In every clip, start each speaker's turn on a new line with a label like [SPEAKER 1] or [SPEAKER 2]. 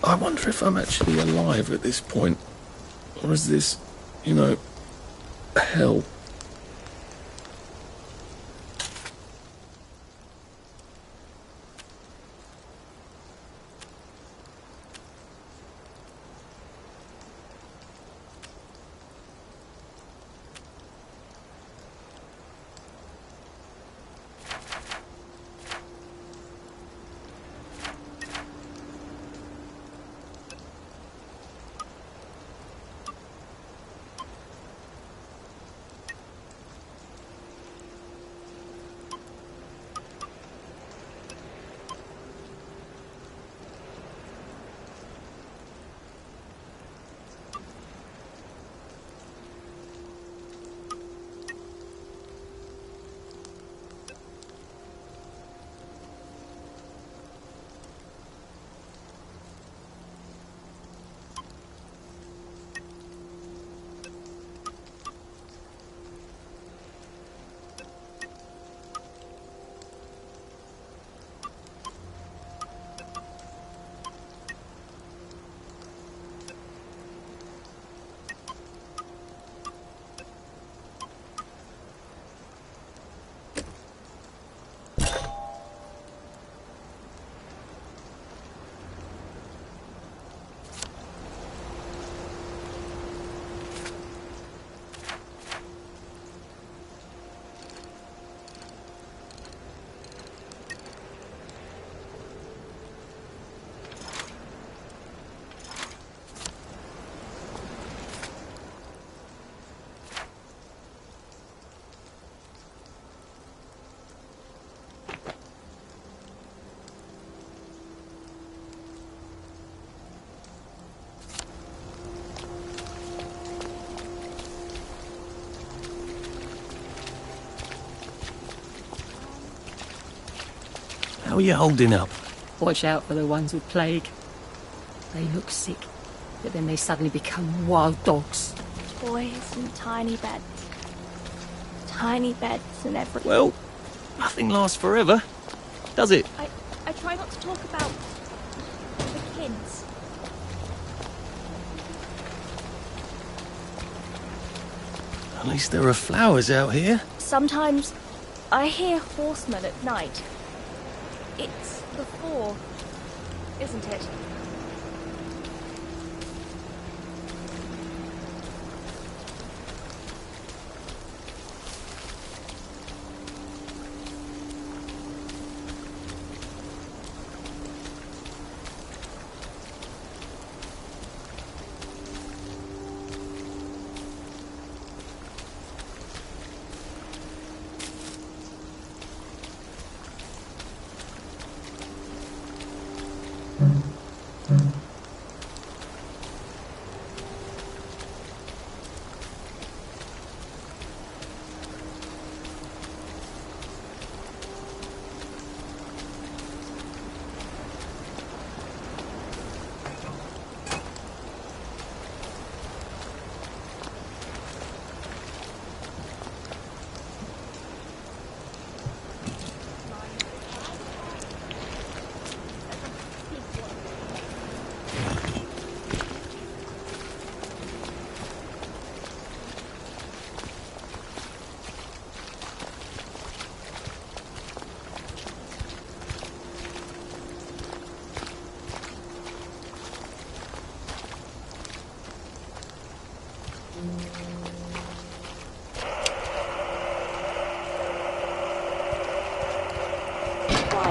[SPEAKER 1] I wonder if I'm actually alive at this point. Or is this, you know, hell?
[SPEAKER 2] How are you holding up?
[SPEAKER 3] Watch out for the ones with plague. They look sick, but then they suddenly become wild dogs.
[SPEAKER 4] Toys and tiny beds. Tiny beds and everything.
[SPEAKER 2] Well, nothing lasts forever, does it?
[SPEAKER 4] I try not to talk about the kids.
[SPEAKER 2] At least there are flowers out here.
[SPEAKER 4] Sometimes I hear horsemen at night. It's the fall, isn't it?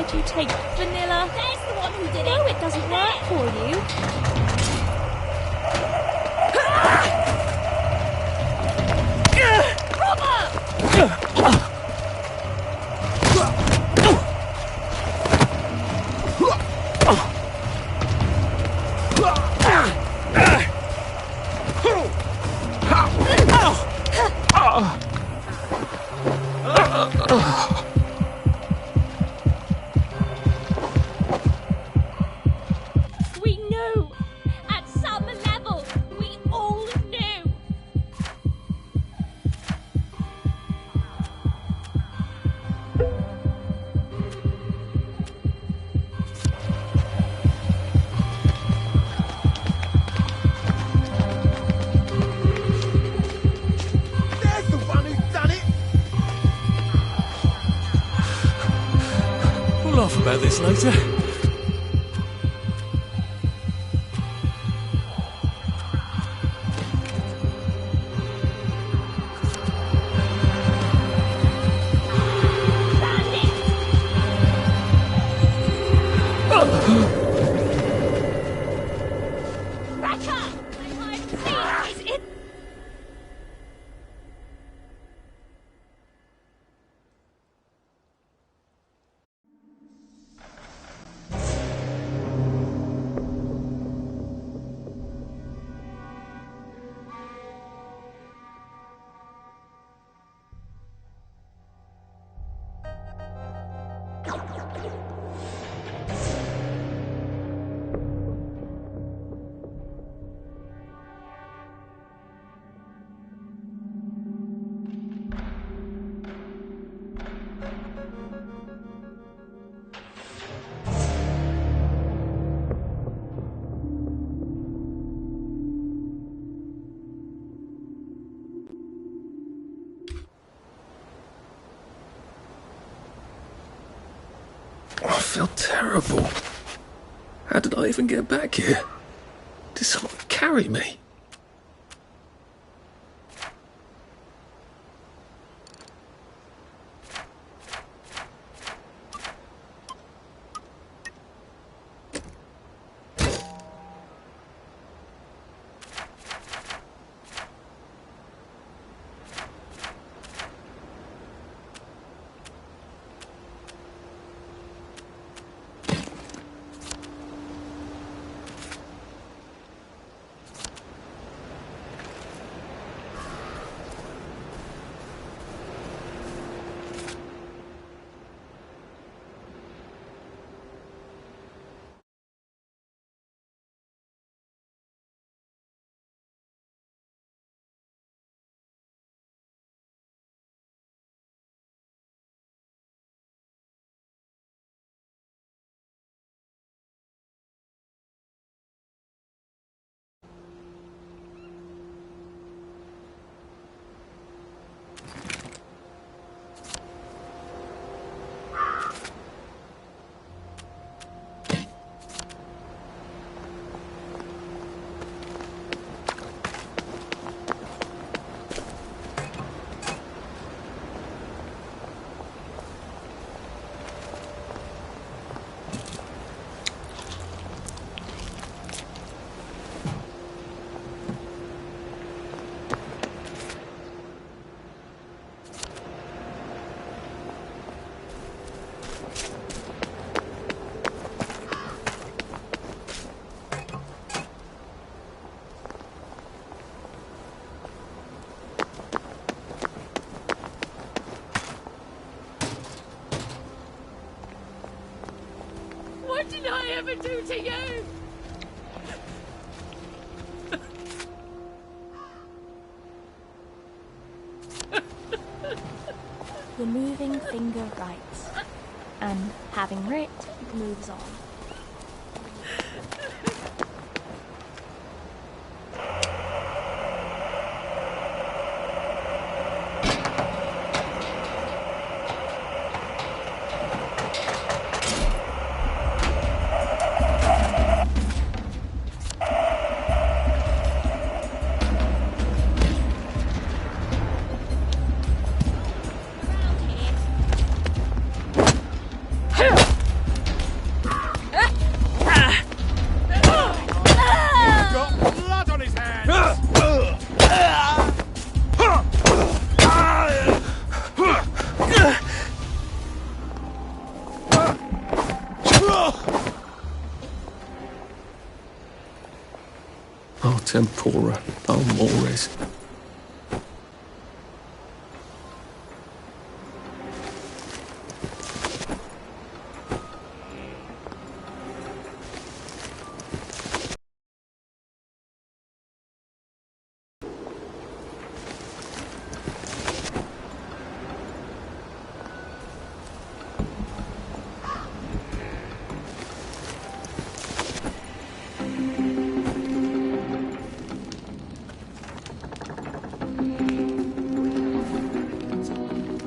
[SPEAKER 4] Why'd you take vanilla?
[SPEAKER 5] There's the one who did it.
[SPEAKER 4] No, it doesn't work for you.
[SPEAKER 5] We knew. At some level, we all knew.
[SPEAKER 2] There's the one who's done it! We'll laugh about this later.
[SPEAKER 1] I feel terrible. How did I even get back here? Did someone carry me?
[SPEAKER 5] What did I ever do to you?
[SPEAKER 4] The moving finger writes, and having writ, moves on.
[SPEAKER 5] Around here.
[SPEAKER 1] tempora, no mores.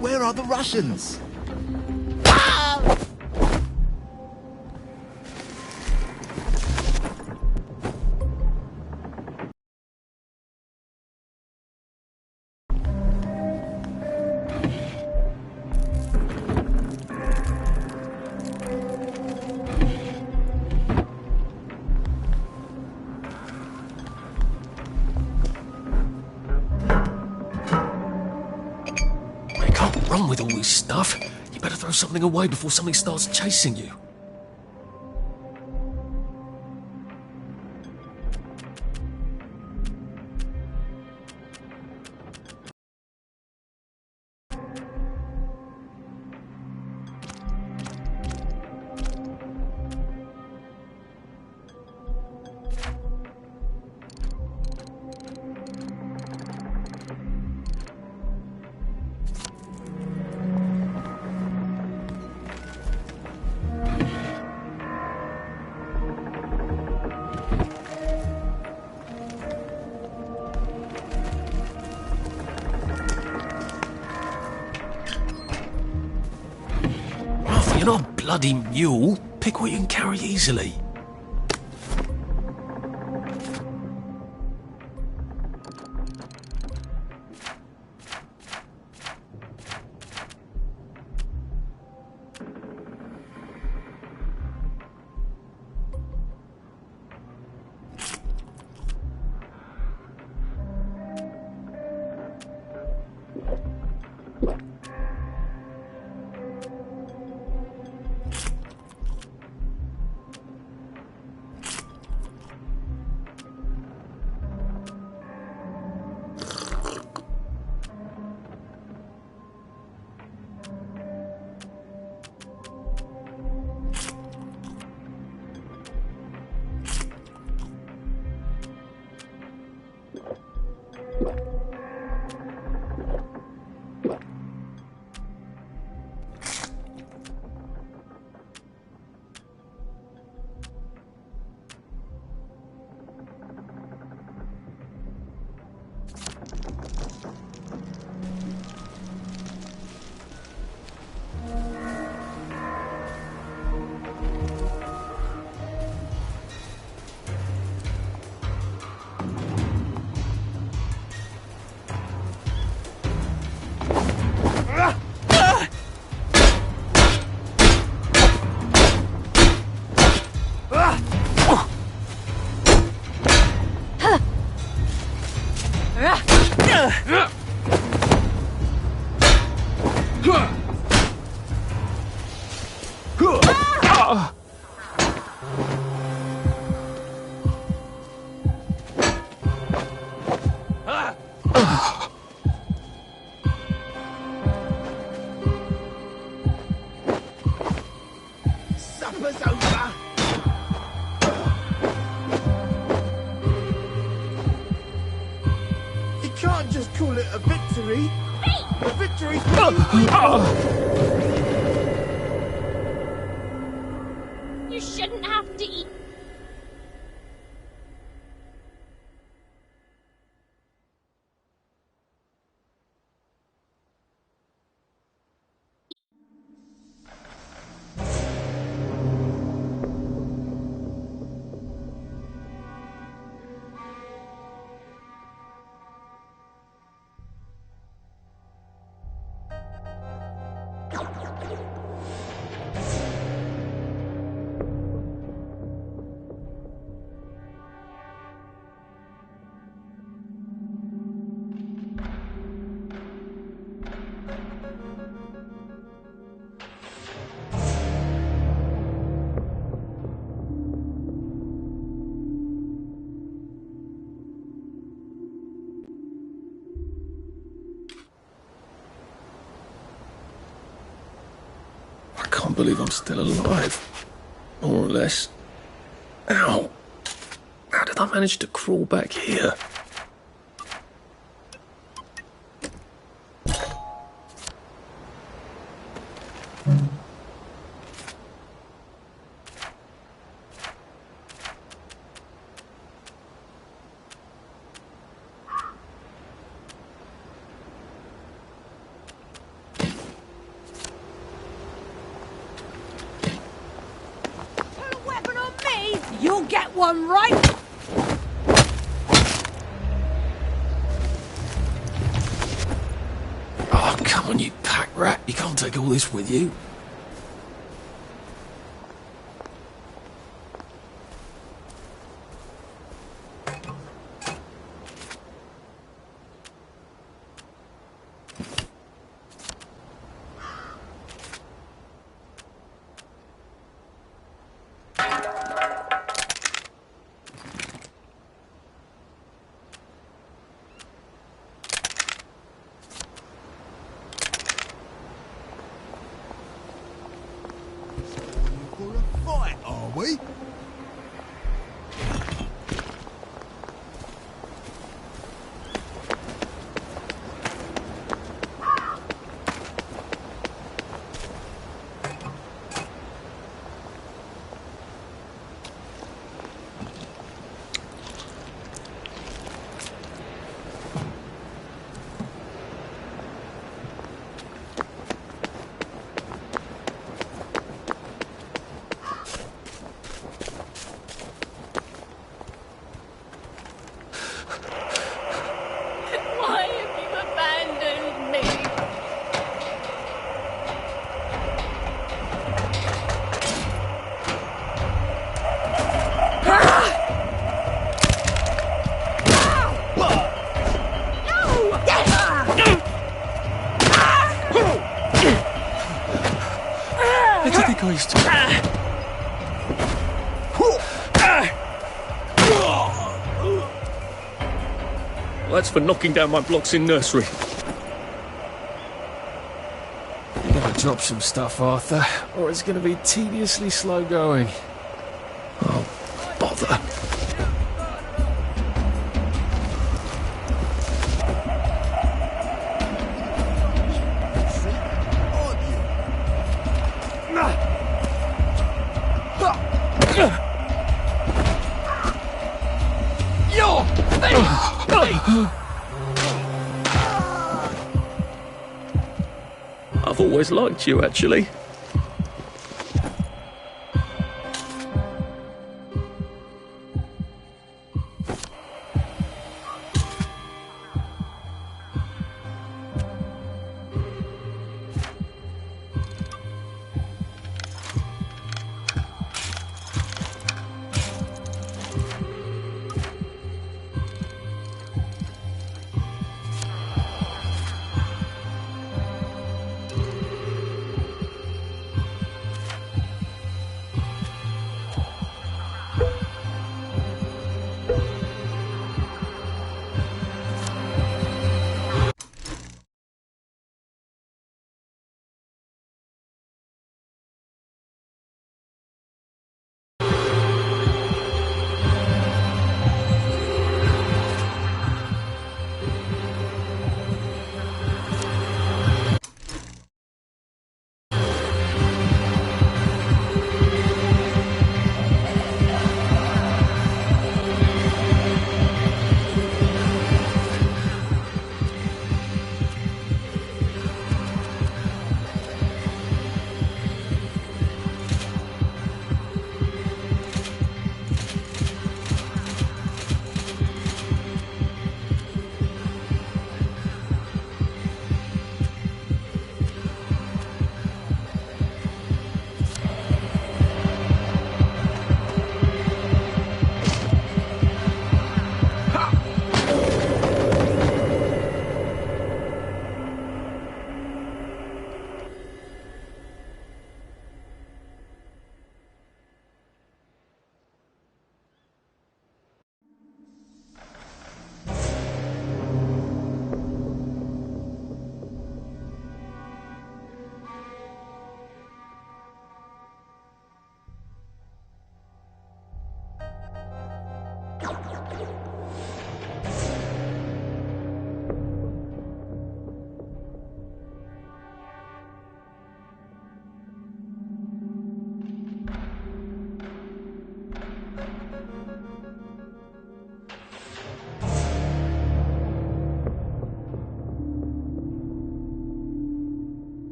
[SPEAKER 6] Where are the Russians?
[SPEAKER 2] You can't run with all this stuff. You better throw something away before something starts chasing you. Arthur, you're not a bloody mule. Pick what you can carry easily.
[SPEAKER 6] Supper's over. You can't just call it a victory. A victory's what
[SPEAKER 5] You shouldn't have to eat.
[SPEAKER 1] believe I'm still alive. More or less. Ow! How did I manage to crawl back here?
[SPEAKER 3] You'll get one right!
[SPEAKER 2] Oh, come on, you pack rat. You can't take all this with you.
[SPEAKER 6] For a fight, are we?
[SPEAKER 5] Why have you abandoned me?
[SPEAKER 2] Where do you think I used to...
[SPEAKER 1] Well, that's for knocking down my blocks in nursery.
[SPEAKER 2] You gotta drop some stuff, Arthur, or it's gonna be tediously slow going.
[SPEAKER 1] Oh, bother. I've always liked you, actually.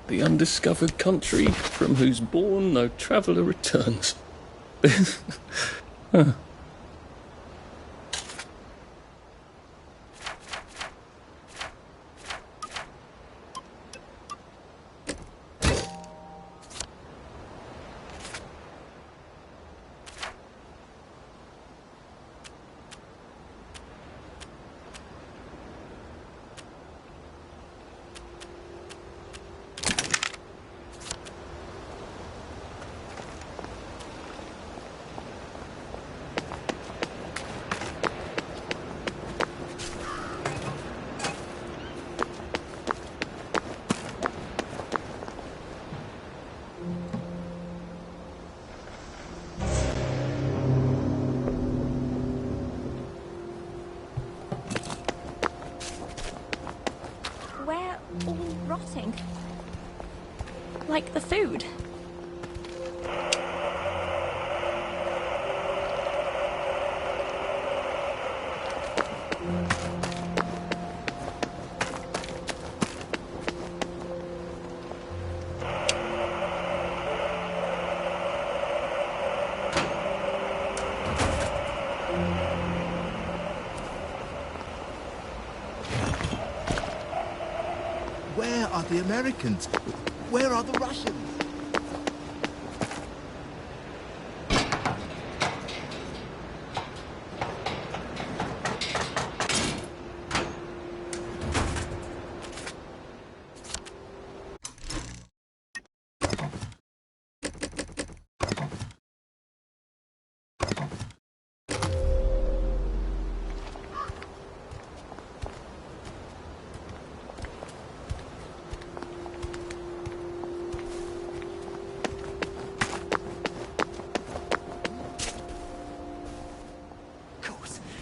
[SPEAKER 1] The undiscovered country from whose bourne no traveller returns. Huh.
[SPEAKER 4] We're all rotting. Like the food.
[SPEAKER 6] Where are the Americans? Where are the Russians?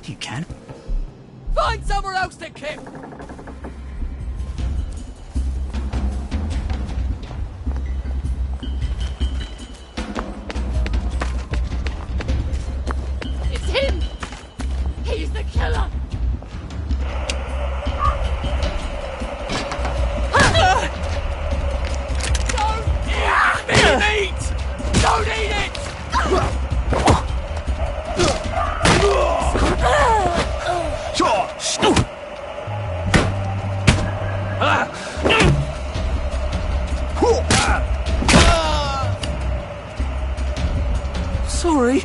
[SPEAKER 7] You can.
[SPEAKER 2] Find somewhere else to camp!
[SPEAKER 3] It's him! He's the killer!
[SPEAKER 2] Don't eat meat! Don't eat it!
[SPEAKER 7] Sorry.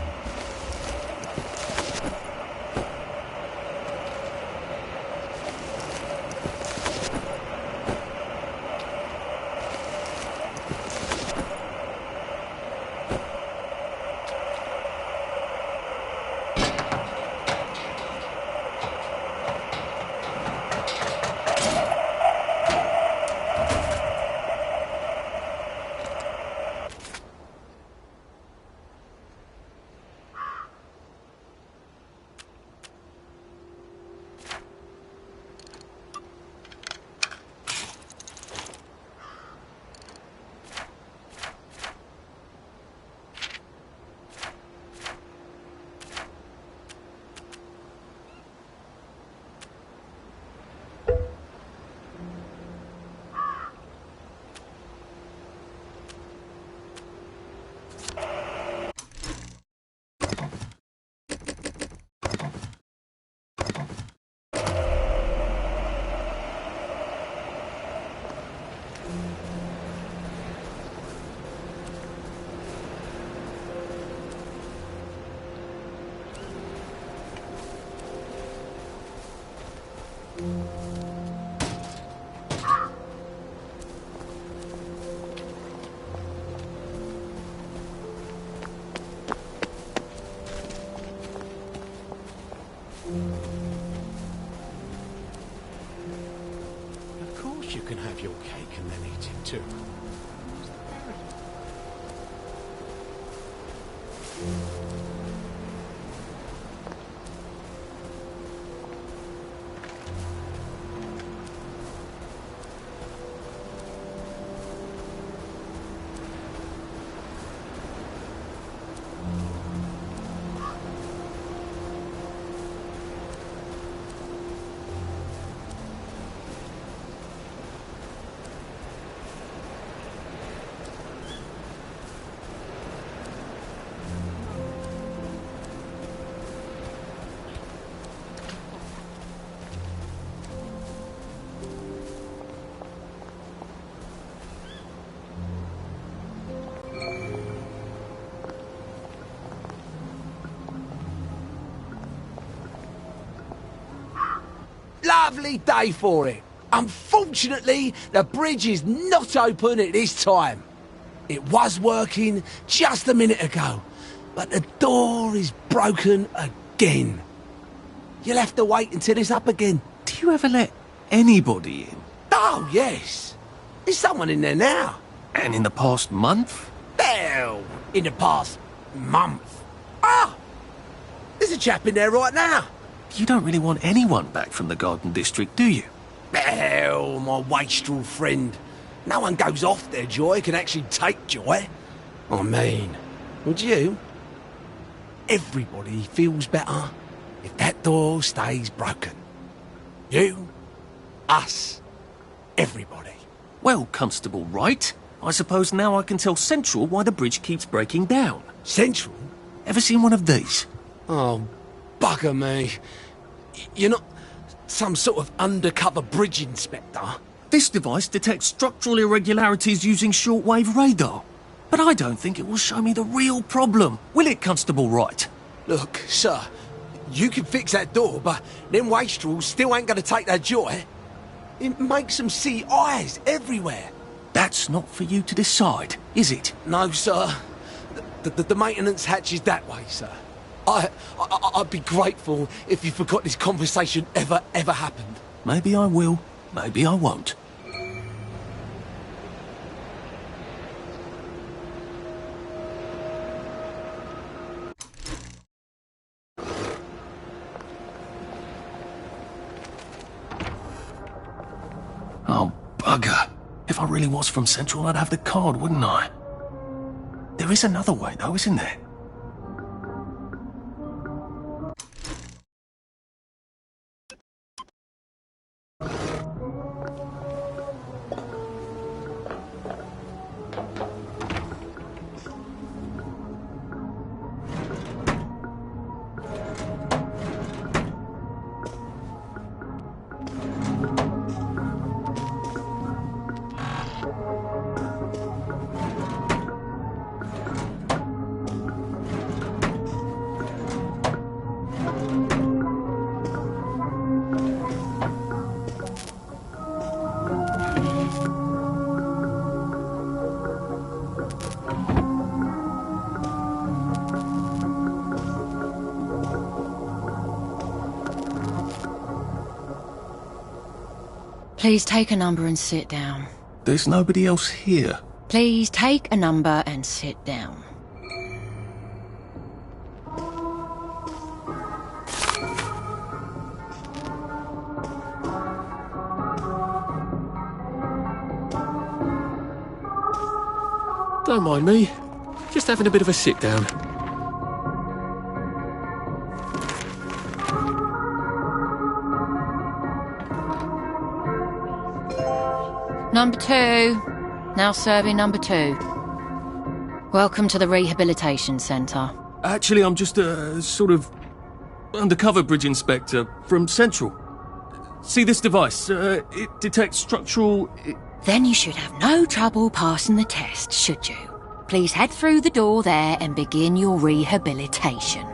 [SPEAKER 6] You can have your cake and then eat it too.
[SPEAKER 7] Lovely day for it. Unfortunately, the bridge is not open at this time. It was working just a minute ago, but the door is broken again. You'll have to wait until it's up again.
[SPEAKER 8] Do you ever let anybody in?
[SPEAKER 7] Oh, yes. There's someone in there now.
[SPEAKER 8] And in the past month?
[SPEAKER 7] Hell, in the past month. Ah! There's a chap in there right now.
[SPEAKER 8] You don't really want anyone back from the Garden District, do you?
[SPEAKER 7] Hell, my wastrel friend. No one goes off their joy can actually take joy. I mean, would you? Everybody feels better if that door stays broken. You, us, everybody.
[SPEAKER 8] Well, Constable Wright, I suppose now I can tell Central why the bridge keeps breaking down.
[SPEAKER 7] Central?
[SPEAKER 8] Ever seen one of these?
[SPEAKER 7] Oh, bugger me. You're not some sort of undercover bridge inspector?
[SPEAKER 8] This device detects structural irregularities using shortwave radar. But I don't think it will show me the real problem. Will it, Constable Wright?
[SPEAKER 7] Look, sir, you can fix that door, but them wastrels still ain't gonna take their joy. It makes them see eyes everywhere.
[SPEAKER 8] That's not for you to decide, is it?
[SPEAKER 7] No, sir. The maintenance hatch is that way, sir. I'd be grateful if you forgot this conversation ever happened.
[SPEAKER 8] Maybe I will, maybe I won't. Oh, bugger. If I really was from Central, I'd have the card, wouldn't I? There is another way, though, isn't there?
[SPEAKER 3] Please take a number and sit down.
[SPEAKER 8] There's nobody else here.
[SPEAKER 3] Please take a number and sit down.
[SPEAKER 2] Don't mind me. Just having a bit of a sit down.
[SPEAKER 3] Number 2. Now serving number 2. Welcome to the Rehabilitation Centre.
[SPEAKER 8] Actually, I'm just a sort of undercover bridge inspector from Central. See this device? It detects structural...
[SPEAKER 3] Then you should have no trouble passing the test, should you? Please head through the door there and begin your rehabilitation.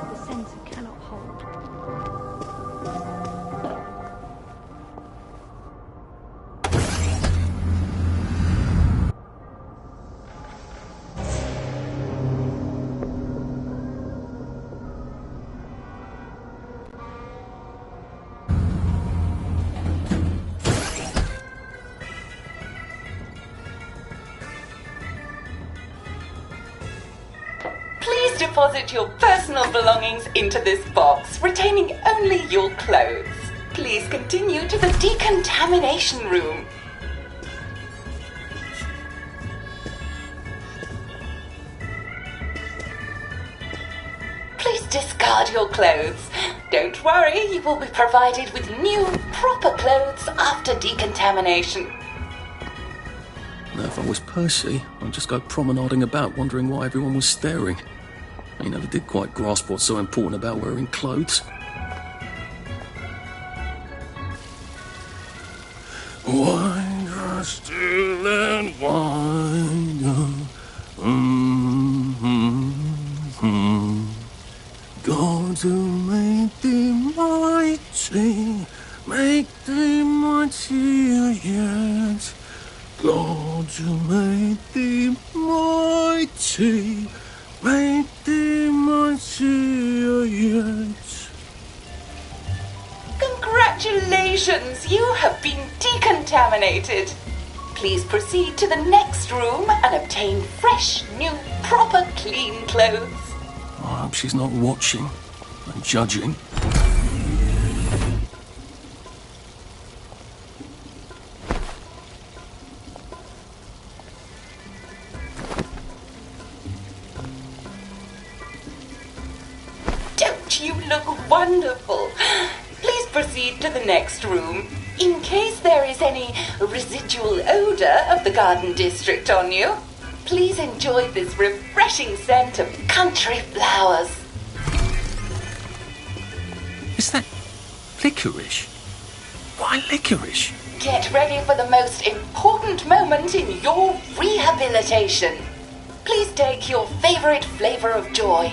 [SPEAKER 4] The centre cannot hold.
[SPEAKER 9] deposit your personal belongings into this box, retaining only your clothes. Please continue to the decontamination room. Please discard your clothes. Don't worry, you will be provided with new, proper clothes after decontamination.
[SPEAKER 1] Now, if I was Percy, I'd just go promenading about, wondering why everyone was staring. I never did quite grasp what's so important about wearing clothes. Wine are still and wine. God to make thee mighty, make thee mightier yet. God to make thee mighty, make thee mightier yet.
[SPEAKER 9] Congratulations, you have been decontaminated. Please proceed to the next room and obtain fresh, new, proper, clean clothes.
[SPEAKER 1] I hope she's not watching and judging.
[SPEAKER 9] Don't you look wonderful? Please proceed to the next room. In case there is any residual odor of the Garden District on you, please enjoy this refreshing scent of country flowers.
[SPEAKER 1] Is that licorice? Why licorice?
[SPEAKER 9] Get ready for the most important moment in your rehabilitation. Please take your favorite flavor of joy: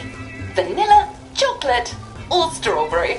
[SPEAKER 9] vanilla, chocolate, or strawberry.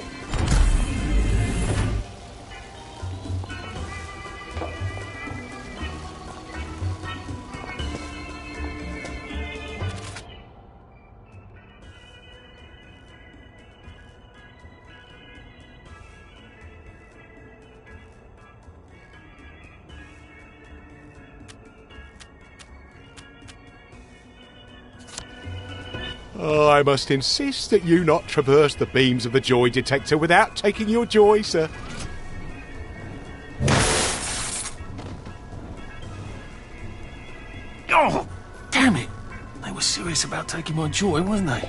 [SPEAKER 10] I must insist that you not traverse the beams of the joy detector without taking your joy, sir.
[SPEAKER 1] Oh, damn it! They were serious about taking my joy, weren't they?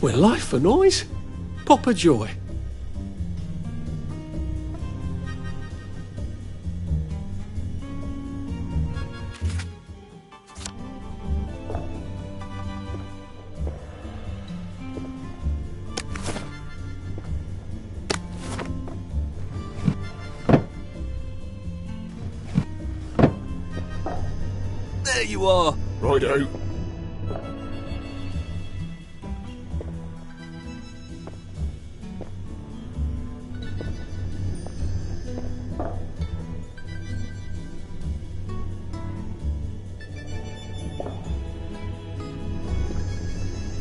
[SPEAKER 7] Well, life for noise. Pop a joy.
[SPEAKER 8] There you are.
[SPEAKER 1] Righto.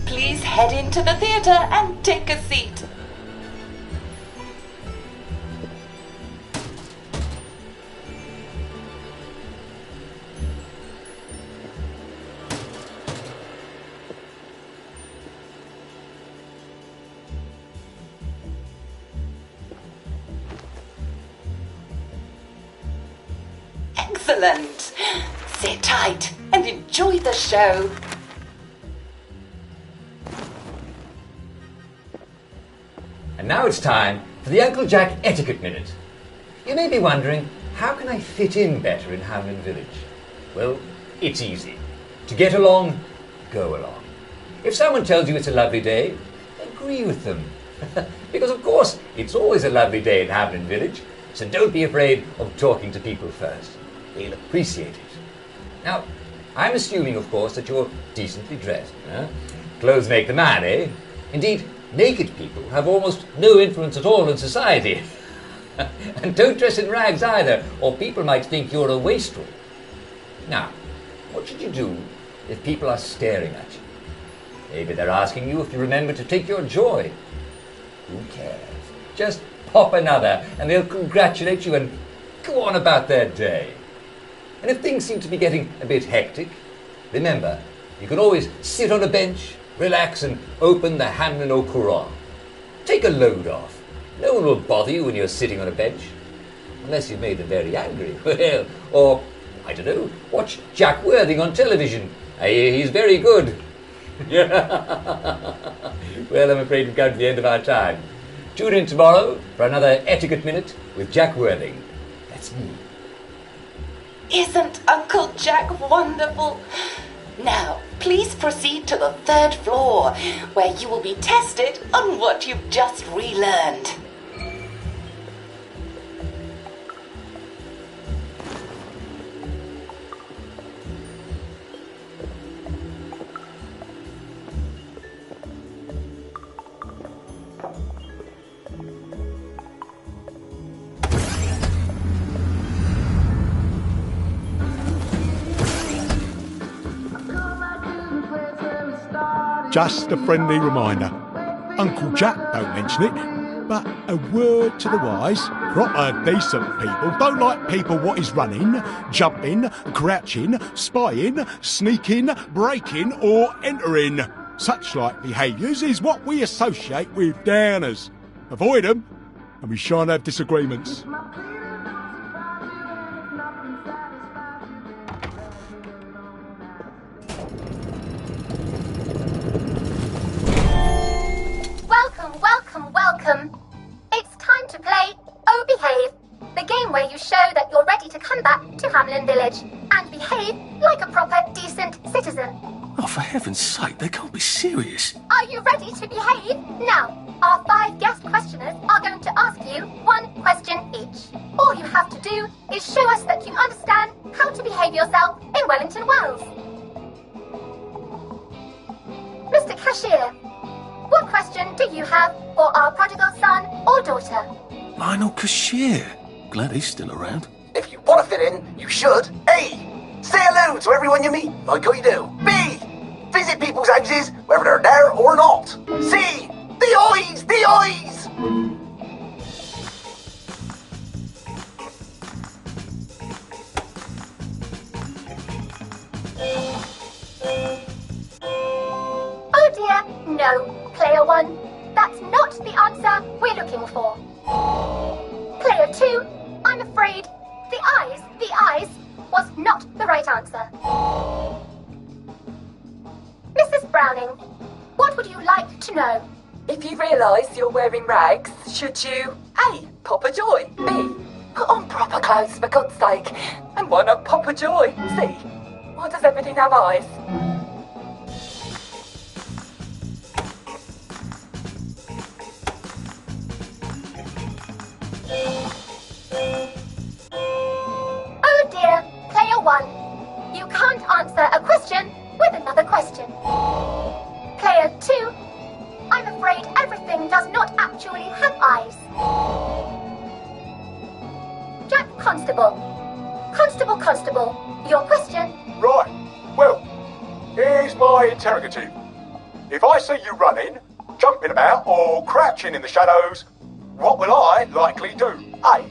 [SPEAKER 9] Please head into the theatre and take a seat. Excellent. Sit tight and enjoy the show.
[SPEAKER 11] And now it's time for the Uncle Jack Etiquette Minute. You may be wondering, how can I fit in better in Howland Village? Well, it's easy. To get along, go along. If someone tells you it's a lovely day, agree with them. Because of course, it's always a lovely day in Hamlin Village, so don't be afraid of talking to people first. They'll appreciate it. Now, I'm assuming, of course, that you're decently dressed. Clothes make the man, eh? Indeed, naked people have almost no influence at all in society. And don't dress in rags either, or people might think you're a wastrel. Now, what should you do if people are staring at you? Maybe they're asking you if you remember to take your joy. Who cares? Just pop another, and they'll congratulate you and go on about their day. And if things seem to be getting a bit hectic, remember, you can always sit on a bench, relax, and open the Hamlin au Courant. Take a load off. No one will bother you when you're sitting on a bench. Unless you've made them very angry. Well, or, I don't know, watch Jack Worthing on television. I hear he's very good. Well, I'm afraid we've come to the end of our time. Tune in tomorrow for another Etiquette Minute with Jack Worthing. That's me.
[SPEAKER 9] Isn't Uncle Jack wonderful? Now, please proceed to the 3rd floor, where you will be tested on what you've just relearned.
[SPEAKER 10] Just a friendly reminder. Uncle Jack don't mention it, but a word to the wise. Proper decent people don't like people what is running, jumping, crouching, spying, sneaking, breaking or entering. Such like behaviours is what we associate with downers. Avoid them and we shan't have disagreements.
[SPEAKER 12] Welcome. It's time to play Oh Behave, the game where you show that you're ready to come back to Hamlin Village and behave like a proper, decent citizen.
[SPEAKER 1] Oh, for heaven's sake, they can't be serious.
[SPEAKER 12] Are you ready to behave? Now, our 5 guest questioners are going to ask you 1 question each. All you have to do is show us that you understand how to behave yourself in Wellington, Wales. Mr. Cashier, what question do you have for our prodigal son or daughter?
[SPEAKER 1] Lionel Cashier. Glad he's still around.
[SPEAKER 13] If you want to fit in, you should. A. Say hello to everyone you meet, like I do. B. Visit people's houses, whether they're there or not. C. The eyes! The eyes!
[SPEAKER 12] Oh dear, no. Player 1, that's not the answer we're looking for. Player 2, I'm afraid the eyes was not the right answer. Mrs. Browning, what would you like to know?
[SPEAKER 14] If you realise you're wearing rags, should you A. Pop a joy, B. Put on proper clothes for God's sake, and why not pop a joy, C. Why does everything have eyes?
[SPEAKER 12] Oh dear, player 1. You can't answer a question with another question. Player 2. I'm afraid everything does not actually have eyes. Jack Constable. Constable, your question?
[SPEAKER 10] Right. Well, here's my interrogative. If I see you running, jumping about, or crouching in the shadows, what will I likely do? A.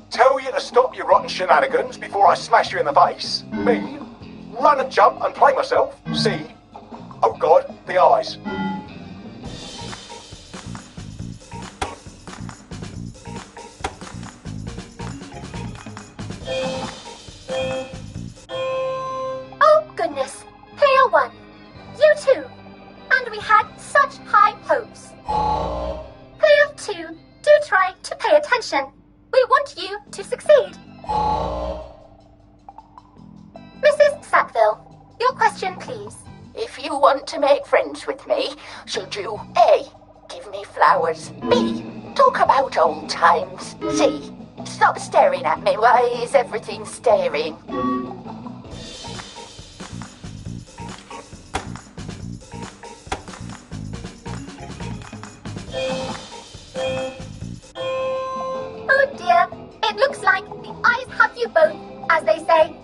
[SPEAKER 10] Tell you to stop your rotten shenanigans before I smash you in the face. B. Run and jump and play myself. C. Oh God, the eyes.
[SPEAKER 12] Oh goodness, player 1. You too. And we had such high hopes. Player 2, do try to pay attention. We want you to succeed. Mrs. Sackville, your question please.
[SPEAKER 14] If you want to make friends with me, should you A. Give me flowers, B. Talk about old times, C. Stop staring at me, why is everything staring?
[SPEAKER 12] Oh dear, it looks like the eyes have you both, as they say.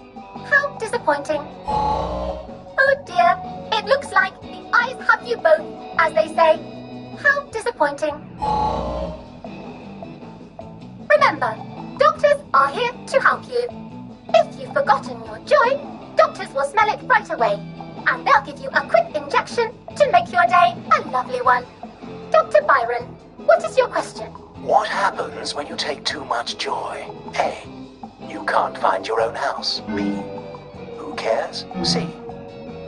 [SPEAKER 12] How disappointing. Oh dear, it looks like the eyes have you both, as they say. How disappointing. Remember, doctors are here to help you. If you've forgotten your joy, doctors will smell it right away, and they'll give you a quick injection to make your day a lovely one. Dr. Byron, what is your question?
[SPEAKER 13] What happens when you take too much joy? A. You can't find your own house. B. Who cares? C.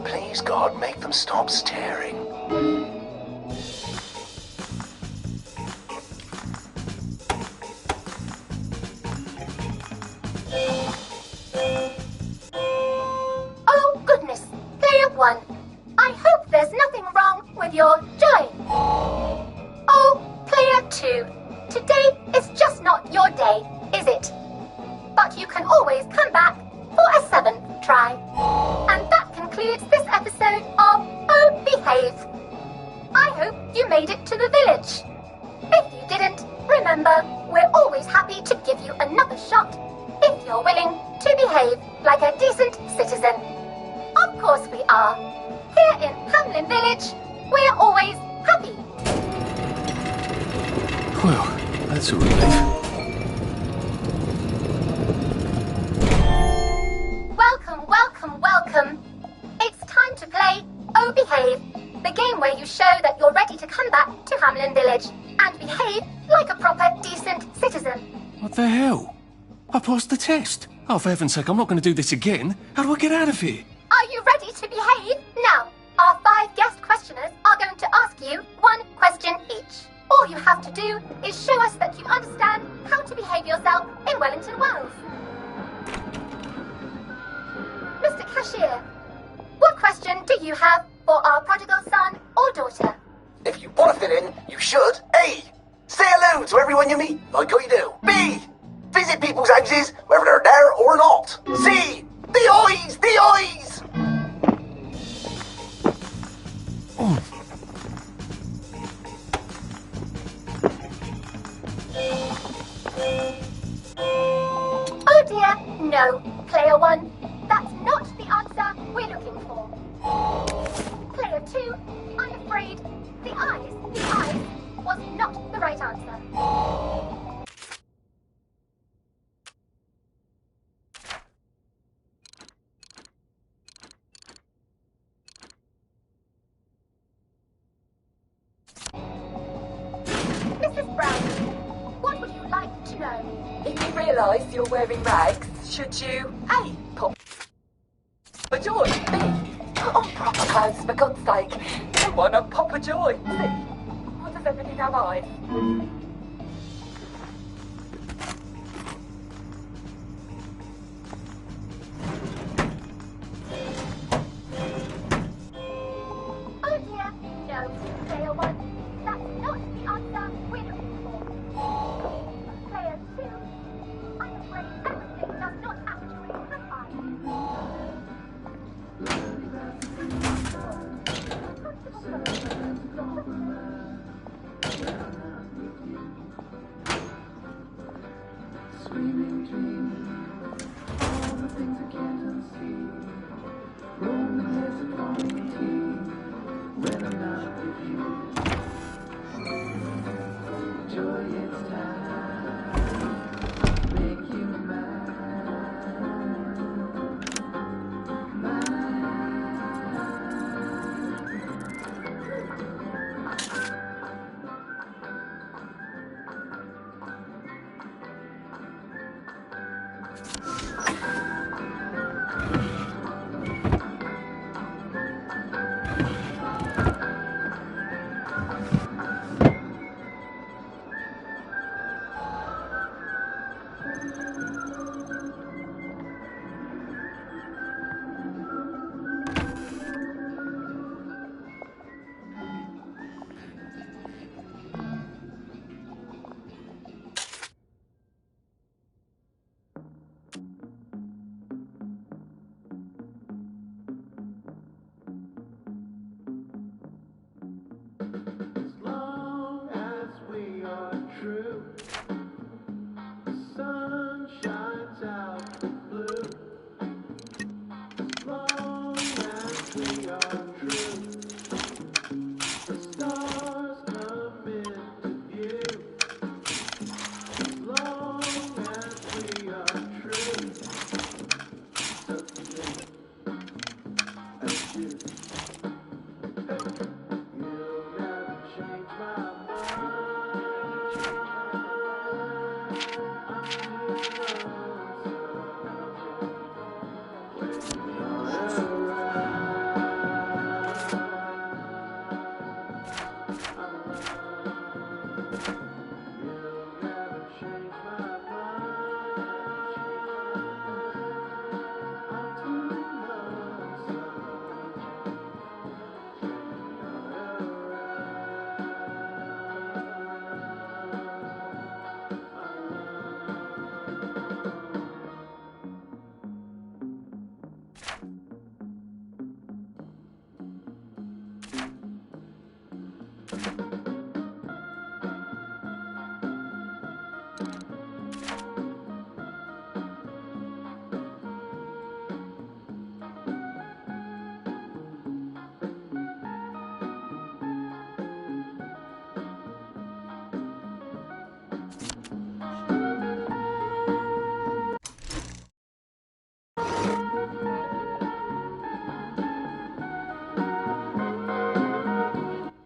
[SPEAKER 13] Please, God, make them stop staring.
[SPEAKER 12] Oh, goodness. Player 1. I hope there's nothing wrong with your joy. Oh, Player 2. Today is just not your day, is it? But you can always come back for a 7th try. And that concludes this episode of Oh Behave. I hope you made it to the village. If you didn't, remember, we're always happy to give you another shot if you're willing to behave like a decent citizen. Of course we are. Here in Hamlin Village, we're always happy.
[SPEAKER 1] Well, that's a relief.
[SPEAKER 12] Welcome, welcome, welcome. It's time to play Oh Behave, the game where you show that you're ready to come back to Hamlin Village and behave like a proper, decent citizen.
[SPEAKER 8] What the hell? I passed the test. Oh, for heaven's sake, I'm not going to do this again. How do I get out of here?
[SPEAKER 12] Are you ready to behave? Now, our 5 guest questioners are going to ask you 1 question each. All you have to do is show us that you understand how to behave yourself in Wellington Wells. Mr. Cashier, what question do you have for our prodigal son or daughter?
[SPEAKER 13] If you want to fit in, you should. A. Say hello to everyone you meet, like you do. B. Visit people's houses, whether they're there or not. C. The eyes! The eyes!
[SPEAKER 1] Oh.
[SPEAKER 12] Oh dear, no, Player 1. That's not the answer we're looking for. Player 2, I'm afraid the eyes was not the right answer. Mrs. Brown, what would you like to know?
[SPEAKER 14] If you realise you're wearing rags, should you A. Pop a joy, B. Put on proper clothes for God's sake, and why not pop a joy? C. Why does everything have eyes?
[SPEAKER 12] Oh dear, no, Player 1. That's not the answer we're looking for. Player 2, I'm afraid everything does not actually have eyes.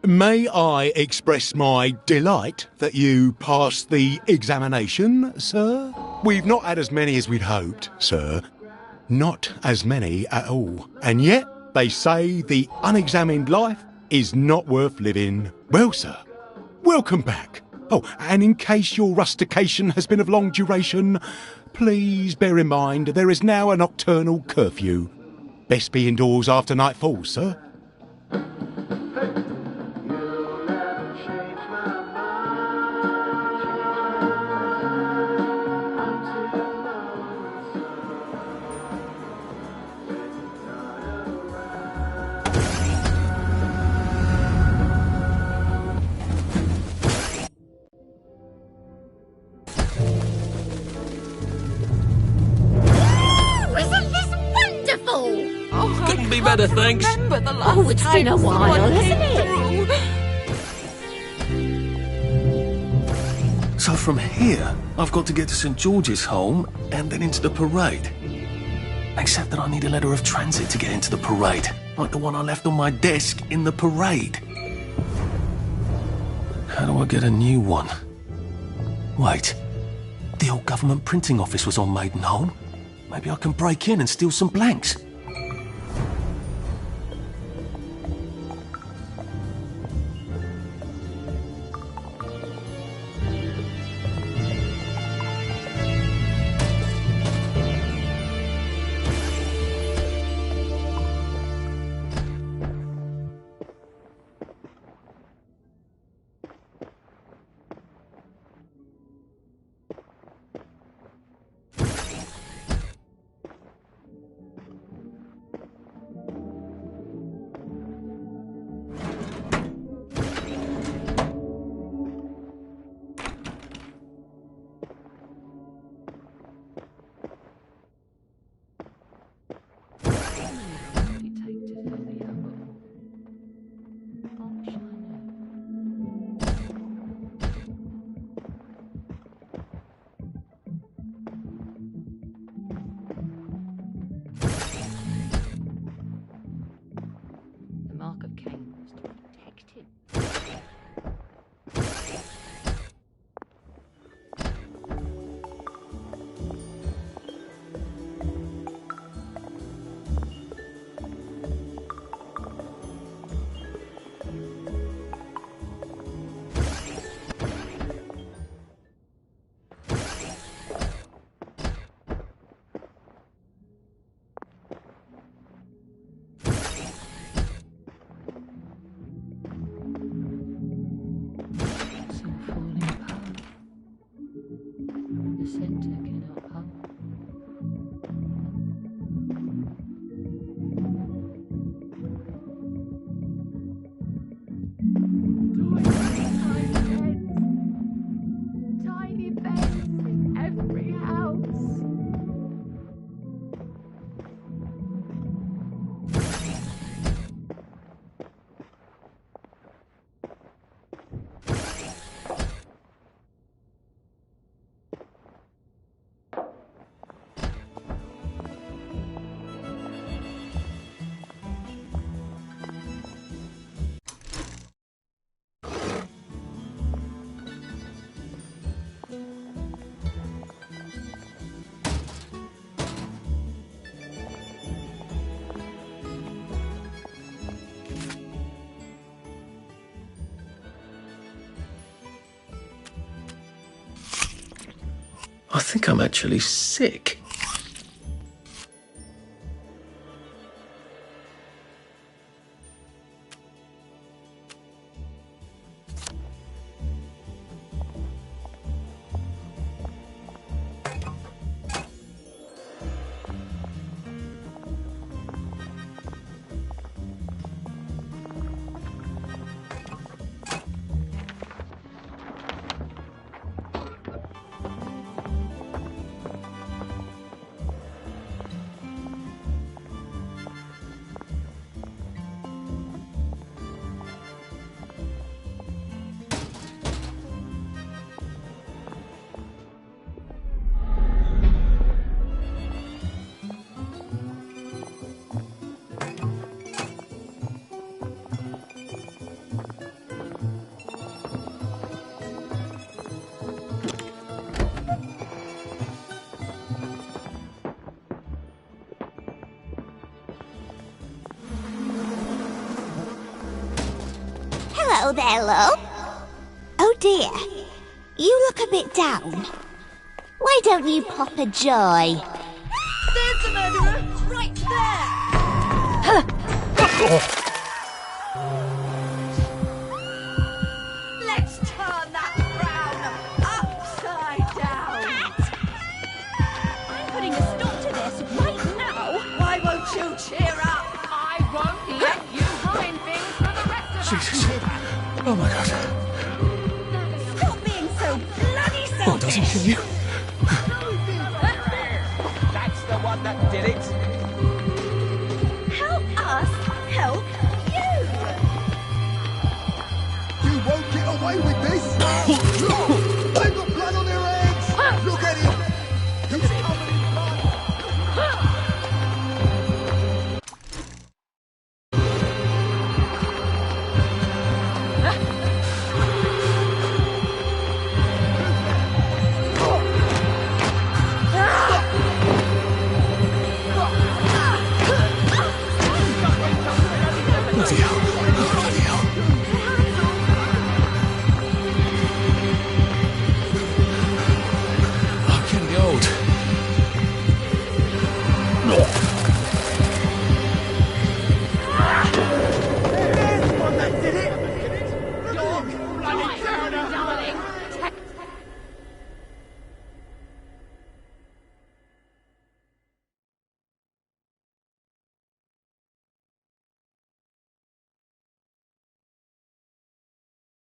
[SPEAKER 10] May I express my delight that you passed the examination, sir? We've not had as many as we'd hoped, sir. Not as many at all. And yet, they say the unexamined life is not worth living. Well, sir, welcome back. Oh, and in case your rustication has been of long duration, please bear in mind there is now a nocturnal curfew. Best be indoors after nightfall, sir.
[SPEAKER 8] Couldn't be better, thanks.
[SPEAKER 3] Oh, it's been a while, hasn't it?
[SPEAKER 1] So from here, I've got to get to St. George's home and then into the parade. Except that I need a letter of transit to get into the parade, like the one I left on my desk in the parade. How do I get a new one? Wait, the old government printing office was on Maidenholm. Maybe I can break in and steal some blanks. I think I'm actually sick.
[SPEAKER 15] Hello there, love. Oh dear, you look a bit down. Why don't you pop a joy?
[SPEAKER 5] There's the murderer! Right there! Let's turn that frown upside down! I'm putting a stop to this right now! Why won't you cheer up? I won't let you ruin things for the rest of us!
[SPEAKER 1] Jesus. Oh my god.
[SPEAKER 5] Stop being so bloody selfish!
[SPEAKER 1] What doesn't kill you?
[SPEAKER 16] That's the one that did it.
[SPEAKER 5] Help us help you!
[SPEAKER 6] You won't get away with this!